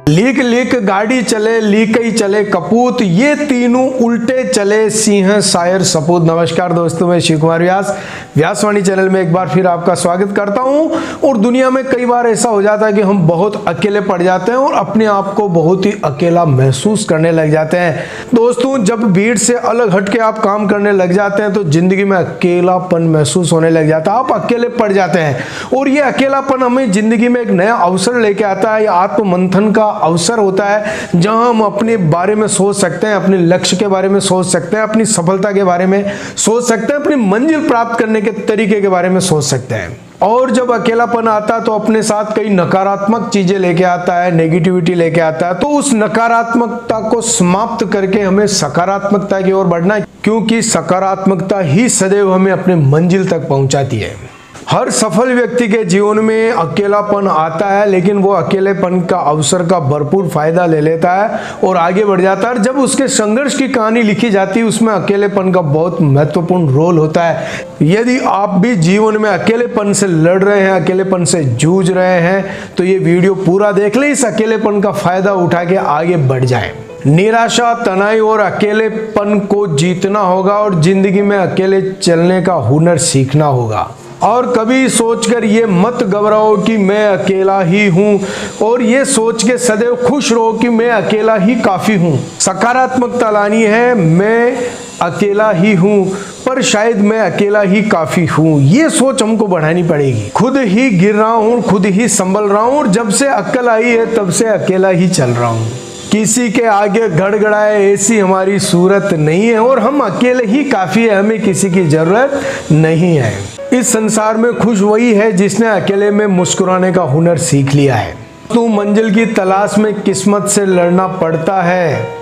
Leak leak गाड़ी चले, leak ही चले कपूत, ये तीनों उल्टे चले सिंह शायर सपूत। नमस्कार दोस्तों, मैं शिव कुमार व्यास व्यासवाणी चैनल में एक बार फिर आपका स्वागत करता हूं। और दुनिया में कई बार ऐसा हो जाता है कि हम बहुत अकेले पड़ जाते हैं और अपने आप को बहुत ही अकेला महसूस करने लग जाते हैं। दोस्तों, जब भीड़ से अलग हटके आप काम करने लग जाते हैं तो जिंदगी में अकेलापन महसूस होने लग जाता है, आप अकेले पड़ जाते हैं। और ये अकेलापन हमें जिंदगी में एक नया अवसर लेके आता है। आत्म मंथन का अवसर होता है जहां हम अपने बारे में सोच सकते हैं, अपने लक्ष्य के बारे में सोच सकते हैं, अपनी सफलता के बारे में सोच सकते हैं, अपनी मंजिल प्राप्त करने के तरीके के बारे में सोच सकते हैं। और जब अकेलापन आता है तो अपने साथ कई नकारात्मक चीजें लेके आता है, नेगेटिविटी लेके आता है। तो उस नकारात्मकता को समाप्त करके हमें सकारात्मकता की ओर बढ़ना है, क्योंकि सकारात्मकता ही सदैव हमें अपने मंजिल तक पहुंचाती है। हर सफल व्यक्ति के जीवन में अकेलापन आता है, लेकिन वो अकेलेपन का अवसर का भरपूर फायदा ले लेता है और आगे बढ़ जाता है। जब उसके संघर्ष की कहानी लिखी जाती है उसमें अकेलेपन का बहुत महत्वपूर्ण रोल होता है। यदि आप भी जीवन में अकेलेपन से लड़ रहे हैं, अकेलेपन से जूझ रहे हैं, तो ये वीडियो पूरा देख लें, इस अकेलेपन का फायदा उठा के आगे बढ़ जाए। निराशा, तनाव और अकेलेपन को जीतना होगा और जिंदगी में अकेले चलने का हुनर सीखना होगा। और कभी सोचकर ये मत घबराओ कि मैं अकेला ही हूं, और ये सोच के सदैव खुश रहो कि मैं अकेला ही काफी हूं। सकारात्मकता लानी है, मैं अकेला ही हूं पर शायद मैं अकेला ही काफी हूं, ये सोच हमको बढ़ानी पड़ेगी। खुद ही गिर रहा हूं, खुद ही संभल रहा हूं, और जब से अक्ल आई है तब से अकेला ही चल रहा हूं। किसी के आगे गड़गड़ाए ऐसी हमारी सूरत नहीं है, और हम अकेले ही काफी है, हमें किसी की जरूरत नहीं है। इस संसार में खुश वही है जिसने अकेले में मुस्कुराने का हुनर सीख लिया है। तो मंजिल की तलाश में किस्मत से लड़ना पड़ता है,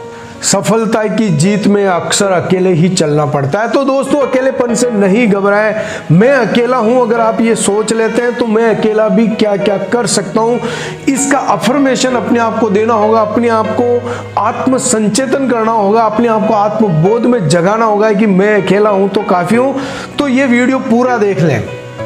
सफलता की जीत में अक्सर अकेले ही चलना पड़ता है। तो दोस्तों, अकेलेपन से नहीं घबराएं। मैं अकेला हूं, अगर आप ये सोच लेते हैं तो मैं अकेला भी क्या क्या कर सकता हूं, इसका अफर्मेशन अपने आप को देना होगा, अपने आप को आत्म संचेतन करना होगा, अपने आप को आत्मबोध में जगाना होगा कि मैं अकेला हूं तो काफी हूं। तो ये वीडियो पूरा देख लें।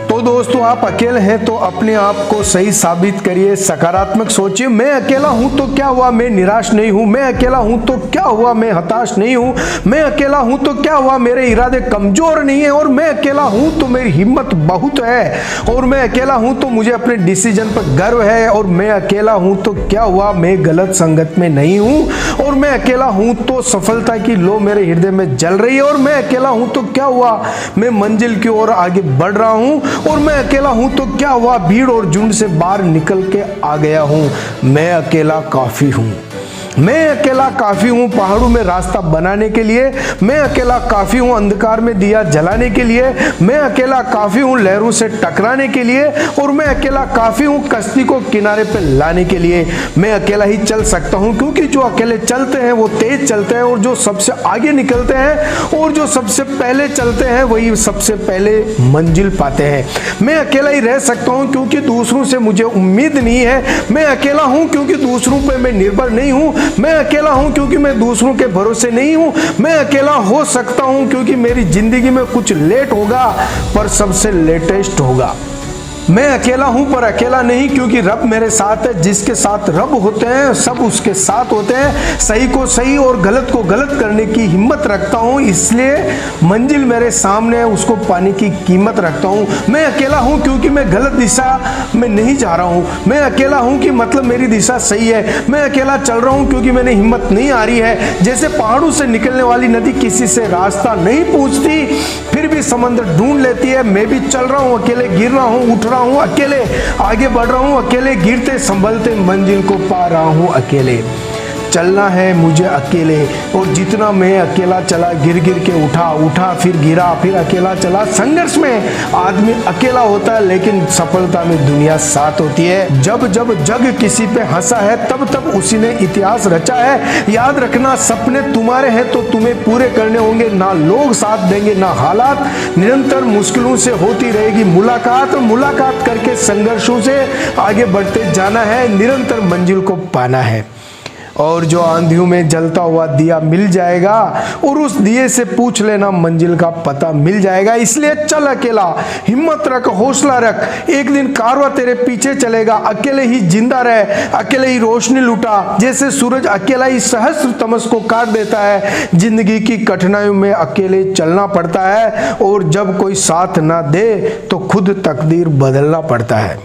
तो दोस्तों, आप अकेले हैं तो अपने आप को सही साबित करिए, सकारात्मक सोचिए। मैं अकेला हूं तो क्या हुआ, मैं निराश नहीं हूं। मैं अकेला हूं तो क्या हुआ, मैं हताश नहीं हूं। मैं अकेला हूं तो क्या हुआ, मेरे इरादे कमजोर नहीं है। और मैं अकेला हूं तो मेरी हिम्मत बहुत है। और मैं अकेला हूं तो मुझे अपने डिसीजन पर गर्व है। और मैं अकेला हूं तो क्या हुआ, मैं गलत संगत में नहीं हूं। और मैं अकेला हूं तो सफलता की लो मेरे हृदय में जल रही है। और मैं अकेला हूं तो क्या हुआ, मैं मंजिल की ओर आगे बढ़ रहा हूं। और मैं अकेला हूं तो क्या हुआ, भीड़ और झुंड से बाहर निकल के आ गया हूं। मैं अकेला काफी हूं। मैं अकेला काफी हूं पहाड़ों में रास्ता बनाने के लिए। मैं अकेला काफी हूं अंधकार में दिया जलाने के लिए। मैं अकेला काफी हूं लहरों से टकराने के लिए। और मैं अकेला काफी हूं कश्ती को किनारे पे लाने के लिए। मैं अकेला ही चल सकता हूं, क्योंकि जो अकेले चलते हैं वो तेज चलते हैं, और जो सबसे आगे निकलते हैं और जो सबसे पहले चलते हैं वही सबसे पहले मंजिल पाते हैं। मैं अकेला ही रह सकता हूं क्योंकि दूसरों से मुझे उम्मीद नहीं है। मैं अकेला हूं क्योंकि दूसरों पे मैं निर्भर नहीं हूं। मैं अकेला हूं क्योंकि मैं दूसरों के भरोसे नहीं हूं। मैं अकेला हो सकता हूं क्योंकि मेरी जिंदगी में कुछ लेट होगा पर सबसे लेटेस्ट होगा। मैं अकेला हूं पर अकेला नहीं, क्योंकि रब मेरे साथ है। जिसके साथ रब होते हैं सब उसके साथ होते हैं। सही को सही और गलत को गलत करने की हिम्मत रखता हूं, इसलिए मंजिल मेरे सामने है, उसको पाने की कीमत रखता हूं। मैं अकेला हूं क्योंकि मैं गलत दिशा में नहीं जा रहा हूं। मैं अकेला हूं कि मतलब मेरी दिशा सही है। मैं अकेला चल रहा हूं क्योंकि मैंने हिम्मत नहीं आ रही है। जैसे पहाड़ों से निकलने वाली नदी किसी से रास्ता नहीं पूछती, फिर भी समंदर ढूंढ लेती है। मैं भी चल रहा हूं अकेले, गिर रहा हूं, उठ रहा हूं अकेले, आगे बढ़ रहा हूं अकेले, गिरते संभलते मंजिल को पा रहा हूं अकेले। चलना है मुझे अकेले, और जितना मैं अकेला चला, गिर गिर के उठा, फिर गिरा, फिर अकेला चला। संघर्ष में आदमी अकेला होता है, लेकिन सफलता में दुनिया साथ होती है। जब जब जग किसी पे हंसा है तब तब उसी ने इतिहास रचा है। याद रखना, सपने तुम्हारे हैं तो तुम्हें पूरे करने होंगे। ना लोग साथ देंगे ना हालात। निरंतर मुश्किलों से होती रहेगी मुलाकात। मुलाकात करके संघर्षों से आगे बढ़ते जाना है, निरंतर मंजिल को पाना है। और जो आंधियों में जलता हुआ दिया मिल जाएगा और उस दिए से पूछ लेना मंजिल का पता मिल जाएगा। इसलिए चल अकेला, हिम्मत रख, हौसला रख, एक दिन कारवां तेरे पीछे चलेगा। अकेले ही जिंदा रह, अकेले ही रोशनी लुटा, जैसे सूरज अकेला ही सहस्त्र तमस को काट देता है। जिंदगी की कठिनाइयों में अकेले चलना पड़ता है और जब कोई साथ ना दे तो खुद तकदीर बदलना पड़ता है।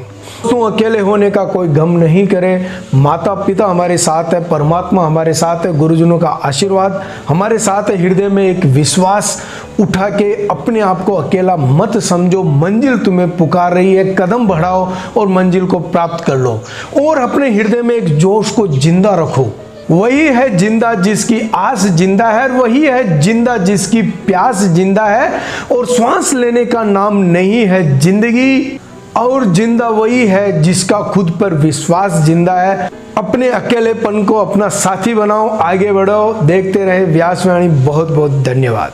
तो अकेले होने का कोई गम नहीं करे। माता पिता हमारे साथ है, परमात्मा हमारे साथ है, गुरुजनों का आशीर्वाद हमारे साथ है। हृदय में एक विश्वास उठा के अपने आप को अकेला मत समझो। मंजिल तुम्हें पुकार रही है, कदम बढ़ाओ और मंजिल को प्राप्त कर लो। और अपने हृदय में एक जोश को जिंदा रखो। वही है जिंदा जिसकी आस जिंदा है, वही है जिंदा जिसकी प्यास जिंदा है। और श्वास लेने का नाम नहीं है जिंदगी, और जिंदा वही है जिसका खुद पर विश्वास जिंदा है। अपने अकेलेपन को अपना साथी बनाओ, आगे बढ़ो। देखते रहे व्यासवाणी। बहुत बहुत धन्यवाद।